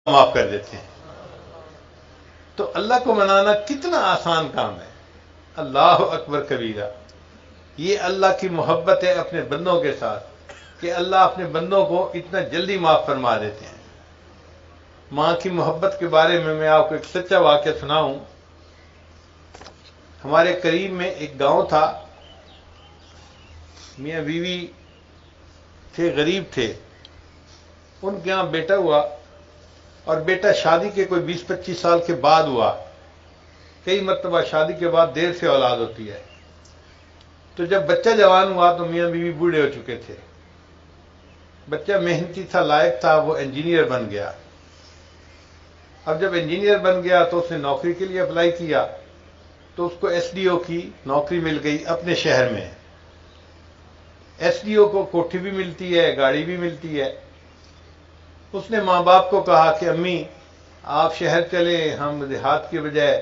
معاف کر دیتے ہیں. تو اللہ کو منانا کتنا آسان کام ہے. اللہ اکبر کبیرہ. یہ اللہ کی محبت ہے اپنے بندوں کے ساتھ کہ اللہ اپنے بندوں کو اتنا جلدی معاف فرما دیتے ہیں. ماں کی محبت کے بارے میں آپ کو ایک سچا واقعہ سناؤں. ہمارے قریب میں ایک گاؤں تھا. میاں بیوی تھے، غریب تھے. ان کے یہاں بیٹا ہوا، اور بیٹا شادی کے کوئی 20-25 سال کے بعد ہوا. کئی مرتبہ شادی کے بعد دیر سے اولاد ہوتی ہے. تو جب بچہ جوان ہوا تو میاں بیوی بوڑھے ہو چکے تھے. بچہ محنتی تھا، لائق تھا، وہ انجینئر بن گیا. اب جب انجینئر بن گیا تو اس نے نوکری کے لیے اپلائی کیا، تو اس کو ایس ڈی او کی نوکری مل گئی اپنے شہر میں. ایس ڈی او کو کوٹھی بھی ملتی ہے، گاڑی بھی ملتی ہے. اس نے ماں باپ کو کہا کہ امی آپ شہر چلیں، ہم دیہات کے بجائے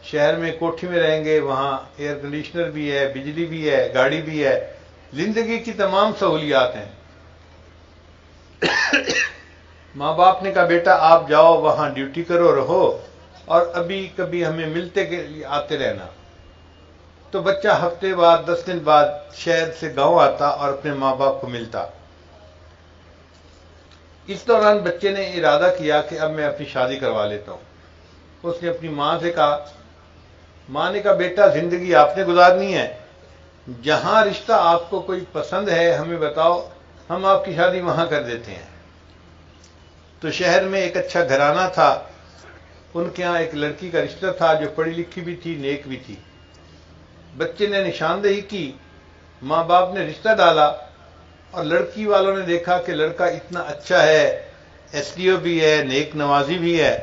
شہر میں کوٹھی میں رہیں گے، وہاں ایئر کنڈیشنر بھی ہے، بجلی بھی ہے، گاڑی بھی ہے، زندگی کی تمام سہولیات ہیں. ماں باپ نے کہا بیٹا آپ جاؤ وہاں ڈیوٹی کرو، رہو، اور ابھی کبھی ہمیں ملتے کے لیے آتے رہنا. تو بچہ ہفتے بعد 10 دن بعد شہر سے گاؤں آتا اور اپنے ماں باپ کو ملتا. اس دوران بچے نے ارادہ کیا کہ اب میں اپنی شادی کروا لیتا ہوں. اس نے اپنی ماں سے کہا. ماں نے کہا بیٹا زندگی آپ نے گزارنی ہے، جہاں رشتہ آپ کو کوئی پسند ہے ہمیں بتاؤ، ہم آپ کی شادی وہاں کر دیتے ہیں. تو شہر میں ایک اچھا گھرانہ تھا. ان کے ہاں ایک لڑکی کا رشتہ تھا جو پڑھی لکھی بھی تھی، نیک بھی تھی. بچے نے نشاندہی کی، ماں باپ نے رشتہ ڈالا، اور لڑکی والوں نے دیکھا کہ لڑکا اتنا اچھا ہے، ایس ڈی او بھی ہے، نیک نوازی بھی ہے،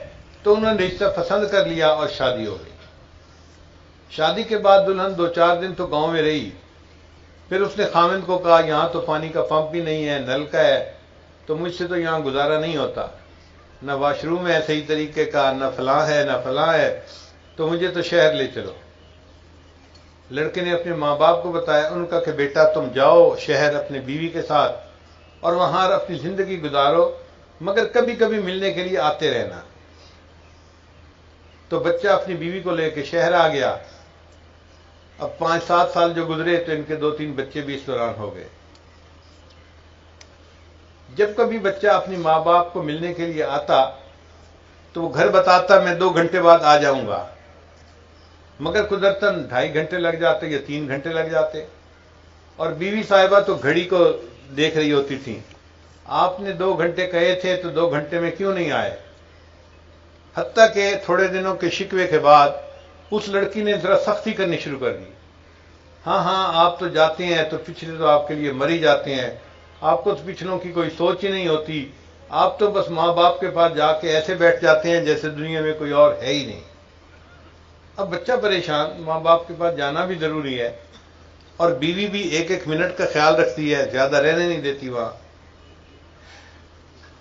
تو انہوں نے رشتہ پسند کر لیا اور شادی ہو گئی. شادی کے بعد دلہن 2-4 دن تو گاؤں میں رہی. پھر اس نے خاوند کو کہا یہاں تو پانی کا پمپ بھی نہیں ہے، نل کا ہے، تو مجھ سے تو یہاں گزارا نہیں ہوتا، نہ واش روم ہے صحیح طریقے کا، نہ فلاں ہے نہ فلاں ہے، تو مجھے تو شہر لے چلو. لڑکے نے اپنے ماں باپ کو بتایا. ان کا کہ بیٹا تم جاؤ شہر اپنے بیوی کے ساتھ اور وہاں اپنی زندگی گزارو، مگر کبھی کبھی ملنے کے لیے آتے رہنا. تو بچہ اپنی بیوی کو لے کے شہر آ گیا. اب 5-7 سال جو گزرے تو ان کے 2-3 بچے بھی اس دوران ہو گئے. جب کبھی بچہ اپنی ماں باپ کو ملنے کے لیے آتا تو وہ گھر بتاتا میں 2 گھنٹے بعد آ جاؤں گا، مگر قدرتاً 2.5 گھنٹے لگ جاتے یا 3 گھنٹے لگ جاتے. اور بیوی صاحبہ تو گھڑی کو دیکھ رہی ہوتی تھی. آپ نے 2 گھنٹے کہے تھے تو 2 گھنٹے میں کیوں نہیں آئے؟ حتیٰ کہ تھوڑے دنوں کے شکوے کے بعد اس لڑکی نے ذرا سختی کرنی شروع کر دی. ہاں آپ تو جاتے ہیں تو پچھلے تو آپ کے لیے مر ہی جاتے ہیں، آپ کو تو پچھلوں کی کوئی سوچ ہی نہیں ہوتی، آپ تو بس ماں باپ کے پاس جا کے ایسے بیٹھ جاتے ہیں جیسے دنیا میں کوئی اور ہے ہی نہیں. اب بچہ پریشان، ماں باپ کے پاس جانا بھی ضروری ہے، اور بیوی بھی 1-1 منٹ کا خیال رکھتی ہے، زیادہ رہنے نہیں دیتی وہاں.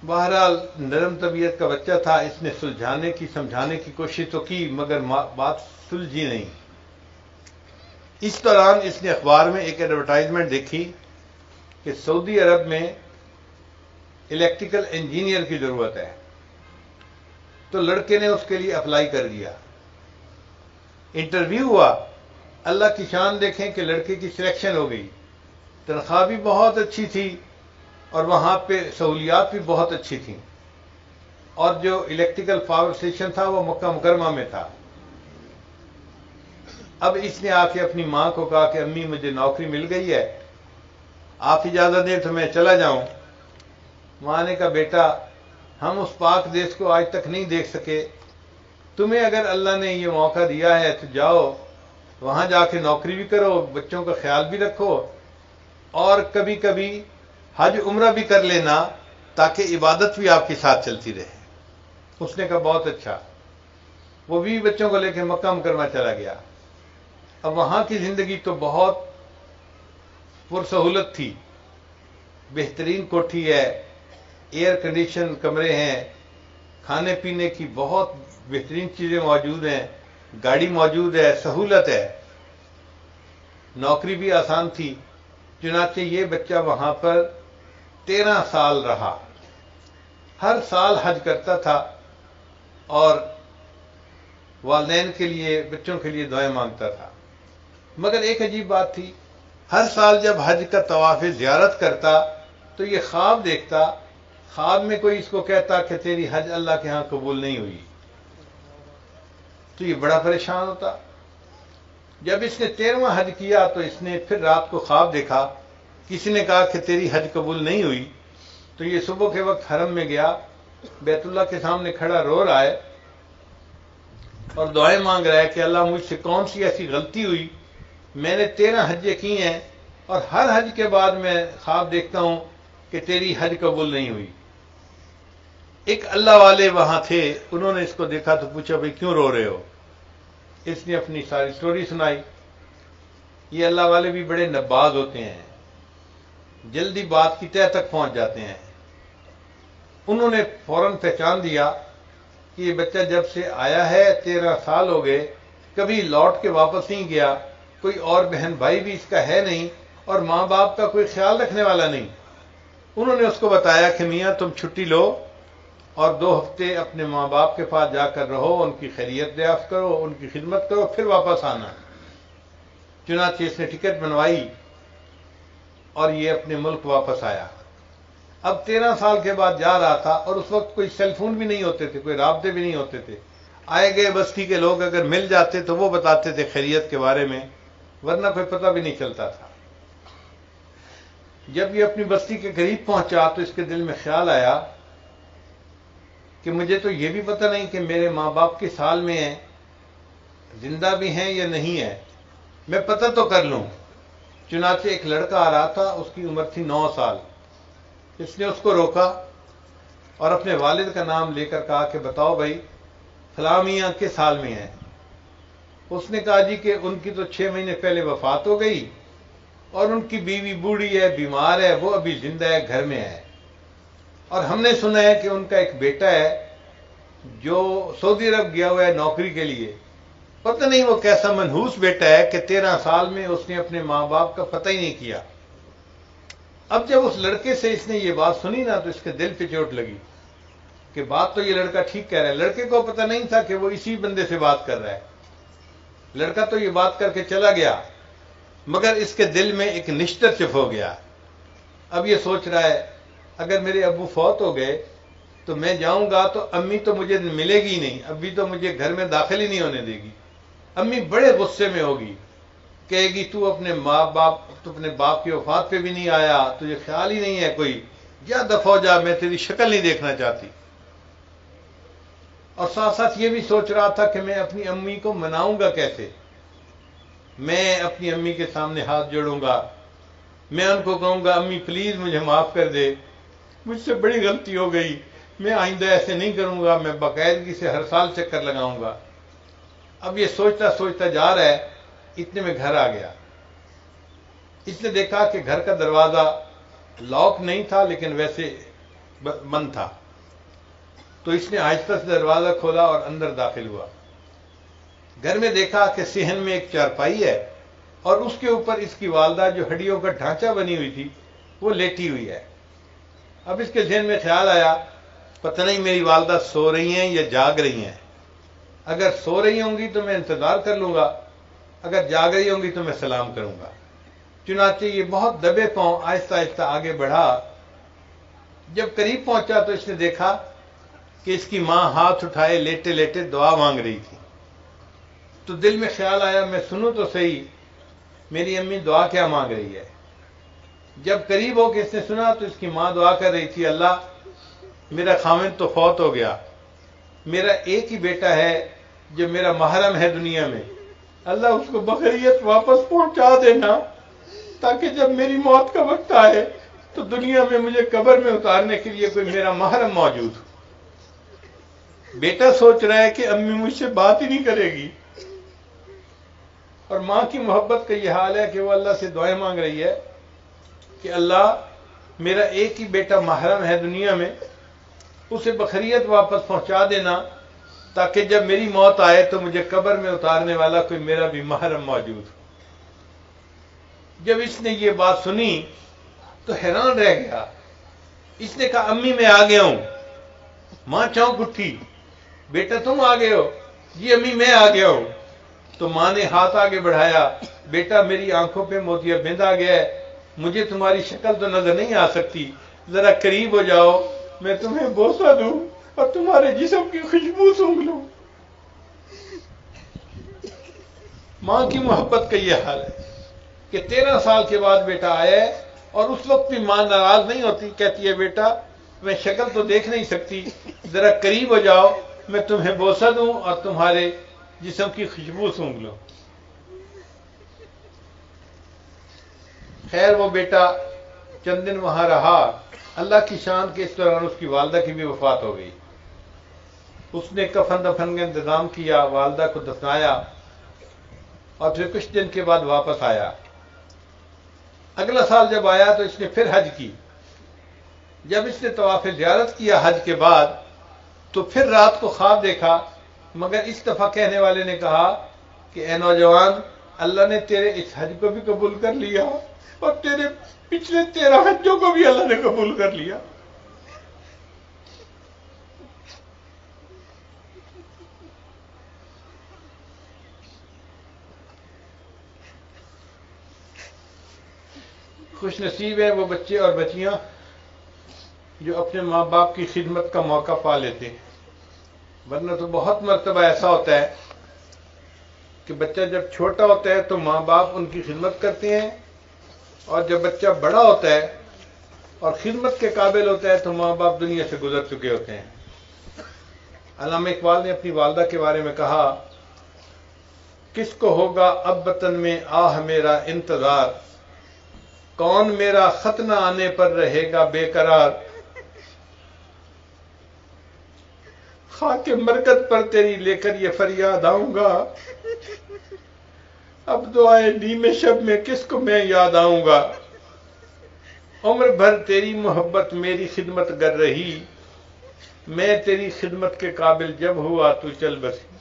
بہرحال نرم طبیعت کا بچہ تھا. اس نے سلجھانے کی سمجھانے کی کوشش تو کی، مگر بات سلجھی نہیں. اس دوران اس نے اخبار میں ایک ایڈورٹائزمنٹ دیکھی کہ سعودی عرب میں الیکٹریکل انجینئر کی ضرورت ہے. تو لڑکے نے اس کے لیے اپلائی کر دیا. انٹرویو ہوا. اللہ کی شان دیکھیں کہ لڑکے کی سلیکشن ہو گئی. تنخواہ بھی بہت اچھی تھی اور وہاں پہ سہولیات بھی بہت اچھی تھیں، اور جو الیکٹریکل پاور اسٹیشن تھا وہ مکہ مکرمہ میں تھا. اب اس نے آ کے اپنی ماں کو کہا کہ امی مجھے نوکری مل گئی ہے، آپ اجازت دیں تو میں چلا جاؤں. ماں نے کہا بیٹا ہم اس پاک دیش کو آج تک نہیں دیکھ سکے، تمہیں اگر اللہ نے یہ موقع دیا ہے تو جاؤ، وہاں جا کے نوکری بھی کرو، بچوں کا خیال بھی رکھو، اور کبھی کبھی حج عمرہ بھی کر لینا تاکہ عبادت بھی آپ کے ساتھ چلتی رہے. اس نے کہا بہت اچھا. وہ بھی بچوں کو لے کے مکہ مکرمہ چلا گیا. اب وہاں کی زندگی تو بہت پرسہولت تھی. بہترین کوٹھی ہے، ایئر کنڈیشن کمرے ہیں، کھانے پینے کی بہت بہترین چیزیں موجود ہیں، گاڑی موجود ہے، سہولت ہے. نوکری بھی آسان تھی. چنانچہ یہ بچہ وہاں پر 13 سال رہا. ہر سال حج کرتا تھا. اور والدین کے لیے، بچوں کے لیے دعائیں مانگتا تھا۔ مگر ایک عجیب بات تھی، ہر سال جب حج کا طواف زیارت کرتا تو یہ خواب دیکھتا، خواب میں کوئی اس کو کہتا کہ تیری حج اللہ کے ہاں قبول نہیں ہوئی، تو یہ بڑا پریشان ہوتا۔ جب اس نے 13واں حج کیا تو اس نے پھر رات کو خواب دیکھا، کسی نے کہا کہ تیری حج قبول نہیں ہوئی، تو یہ صبح کے وقت حرم میں گیا، بیت اللہ کے سامنے کھڑا رو رہا ہے اور دعائیں مانگ رہا ہے کہ اللہ مجھ سے کون سی ایسی غلطی ہوئی، میں نے 13 حجیں کی ہیں اور ہر حج کے بعد میں خواب دیکھتا ہوں کہ تیری حج قبول نہیں ہوئی۔ ایک اللہ والے وہاں تھے، انہوں نے اس کو دیکھا تو پوچھا بھئی کیوں رو رہے ہو؟ اس نے اپنی ساری سٹوری سنائی۔ یہ اللہ والے بھی بڑے نباز ہوتے ہیں، جلدی بات کی تہہ تک پہنچ جاتے ہیں۔ انہوں نے فوراً پہچان دیا کہ یہ بچہ جب سے آیا ہے 13 سال ہو گئے، کبھی لوٹ کے واپس نہیں گیا، کوئی اور بہن بھائی بھی اس کا ہے نہیں اور ماں باپ کا کوئی خیال رکھنے والا نہیں۔ انہوں نے اس کو بتایا کہ میاں تم چھٹی لو اور 2 ہفتے اپنے ماں باپ کے پاس جا کر رہو، ان کی خیریت دریافت کرو، ان کی خدمت کرو، پھر واپس آنا۔ چنانچہ اس نے ٹکٹ بنوائی اور یہ اپنے ملک واپس آیا۔ اب 13 سال کے بعد جا رہا تھا اور اس وقت کوئی سیل فون بھی نہیں ہوتے تھے، کوئی رابطے بھی نہیں ہوتے تھے۔ آئے گئے بستی کے لوگ اگر مل جاتے تو وہ بتاتے تھے خیریت کے بارے میں، ورنہ کوئی پتہ بھی نہیں چلتا تھا۔ جب یہ اپنی بستی کے قریب پہنچا تو اس کے دل میں خیال آیا کہ مجھے تو یہ بھی پتہ نہیں کہ میرے ماں باپ کس حال میں ہیں، زندہ بھی ہیں یا نہیں ہیں، میں پتہ تو کر لوں۔ چنانچہ ایک لڑکا آ رہا تھا، اس کی عمر تھی 9 سال۔ اس نے اس کو روکا اور اپنے والد کا نام لے کر کہا کہ بتاؤ بھائی فلاں میاں کس حال میں ہیں؟ اس نے کہا جی کہ ان کی تو 6 مہینے پہلے وفات ہو گئی اور ان کی بیوی بوڑھی ہے، بیمار ہے، وہ ابھی زندہ ہے، گھر میں ہے، اور ہم نے سنا ہے کہ ان کا ایک بیٹا ہے جو سعودی عرب گیا ہوا ہے نوکری کے لیے، پتہ نہیں وہ کیسا منحوس بیٹا ہے کہ 13 سال میں اس نے اپنے ماں باپ کا پتہ ہی نہیں کیا۔ اب جب اس لڑکے سے اس نے یہ بات سنی نا تو اس کے دل پہ چوٹ لگی کہ بات تو یہ لڑکا ٹھیک کہہ رہا ہے۔ لڑکے کو پتہ نہیں تھا کہ وہ اسی بندے سے بات کر رہا ہے۔ لڑکا تو یہ بات کر کے چلا گیا، مگر اس کے دل میں ایک نشتر چپ ہو گیا۔ اب یہ سوچ رہا ہے اگر میرے ابو فوت ہو گئے تو میں جاؤں گا تو امی تو مجھے ملے گی نہیں، ابھی تو مجھے گھر میں داخل ہی نہیں ہونے دے گی، امی بڑے غصے میں ہوگی، کہے گی تو اپنے اپنے باپ کی وفات پہ بھی نہیں آیا، تجھے خیال ہی نہیں ہے کوئی، جا دفع ہو جا، میں تیری شکل نہیں دیکھنا چاہتی۔ اور ساتھ ساتھ یہ بھی سوچ رہا تھا کہ میں اپنی امی کو مناؤں گا کیسے؟ میں اپنی امی کے سامنے ہاتھ جوڑوں گا، میں ان کو کہوں گا امی پلیز مجھے معاف کر دے، مجھ سے بڑی غلطی ہو گئی، میں آئندہ ایسے نہیں کروں گا، میں باقاعدگی سے ہر سال چکر لگاؤں گا۔ اب یہ سوچتا سوچتا جا رہا ہے، اتنے میں گھر آ گیا۔ اس نے دیکھا کہ گھر کا دروازہ لاک نہیں تھا لیکن ویسے بند تھا، تو اس نے آہستہ سے دروازہ کھولا اور اندر داخل ہوا۔ گھر میں دیکھا کہ صحن میں ایک چارپائی ہے اور اس کے اوپر اس کی والدہ جو ہڈیوں کا ڈھانچہ بنی ہوئی تھی وہ لیٹی ہوئی ہے۔ اب اس کے ذہن میں خیال آیا پتہ نہیں میری والدہ سو رہی ہیں یا جاگ رہی ہیں، اگر سو رہی ہوں گی تو میں انتظار کر لوں گا، اگر جاگ رہی ہوں گی تو میں سلام کروں گا۔ چنانچہ یہ بہت دبے پاؤں آہستہ آہستہ آگے بڑھا۔ جب قریب پہنچا تو اس نے دیکھا کہ اس کی ماں ہاتھ اٹھائے لیٹے لیٹے دعا مانگ رہی تھی۔ تو دل میں خیال آیا میں سنوں تو صحیح میری امی دعا کیا مانگ رہی ہے۔ جب قریب ہو کے اس نے سنا تو اس کی ماں دعا کر رہی تھی، اللہ میرا خاوند تو فوت ہو گیا، میرا ایک ہی بیٹا ہے جو میرا محرم ہے دنیا میں، اللہ اس کو بخیریت واپس پہنچا دینا تاکہ جب میری موت کا وقت آئے تو دنیا میں مجھے قبر میں اتارنے کے لیے کوئی میرا محرم موجود ہو۔ بیٹا سوچ رہا ہے کہ امی مجھ سے بات ہی نہیں کرے گی، اور ماں کی محبت کا یہ حال ہے کہ وہ اللہ سے دعائیں مانگ رہی ہے کہ اللہ میرا ایک ہی بیٹا محرم ہے دنیا میں، اسے بخیریت واپس پہنچا دینا تاکہ جب میری موت آئے تو مجھے قبر میں اتارنے والا کوئی میرا بھی محرم موجود ہو۔ جب اس نے یہ بات سنی تو حیران رہ گیا۔ اس نے کہا امی میں آ گیا ہوں۔ ماں چونک اٹھی، بیٹا تم آ گئے ہو؟ جی امی میں آ گیا ہوں۔ تو ماں نے ہاتھ آگے بڑھایا، بیٹا میری آنکھوں پہ موتیا بند آ گیا ہے، مجھے تمہاری شکل تو نظر نہیں آ سکتی، ذرا قریب ہو جاؤ، میں تمہیں بوسہ دوں اور تمہارے جسم کی خوشبو سونگھ لوں۔ ماں کی محبت کا یہ حال ہے کہ 13 سال کے بعد بیٹا آیا ہے، اور اس وقت بھی ماں ناراض نہیں ہوتی، کہتی ہے بیٹا میں شکل تو دیکھ نہیں سکتی، ذرا قریب ہو جاؤ، میں تمہیں بوسہ دوں اور تمہارے جسم کی خوشبو سونگھ لوں۔ خیر وہ بیٹا چند دن وہاں رہا، اللہ کی شان کے اس دوران اس کی والدہ کی بھی وفات ہو گئی۔ اس نے کفن دفن کا انتظام کیا، والدہ کو دفنایا، اور پھر کچھ دن کے بعد واپس آیا۔ اگلا سال جب آیا تو اس نے پھر حج کی۔ جب اس نے طواف زیارت کیا حج کے بعد، تو پھر رات کو خواب دیکھا، مگر اس دفعہ کہنے والے نے کہا کہ اے نوجوان، اللہ نے تیرے اس حج کو بھی قبول کر لیا اور تیرے پچھلے 13 حجوں کو بھی اللہ نے قبول کر لیا۔ خوش نصیب ہیں وہ بچے اور بچیاں جو اپنے ماں باپ کی خدمت کا موقع پا لیتے ہیں، ورنہ تو بہت مرتبہ ایسا ہوتا ہے کہ بچہ جب چھوٹا ہوتا ہے تو ماں باپ ان کی خدمت کرتے ہیں، اور جب بچہ بڑا ہوتا ہے اور خدمت کے قابل ہوتا ہے تو ماں باپ دنیا سے گزر چکے ہوتے ہیں۔ علامہ اقبال نے اپنی والدہ کے بارے میں کہا، کس کو ہوگا اب وطن میں آہ میرا انتظار، کون میرا خط نہ آنے پر رہے گا بے قرار، خاک مرکت پر تیری لے کر یہ فریاد آؤں گا، اب دعائے نیم شب میں کس کو میں یاد آؤں گا، عمر بھر تیری محبت میری خدمت گر رہی، میں تیری خدمت کے قابل جب ہوا تو چل بسی۔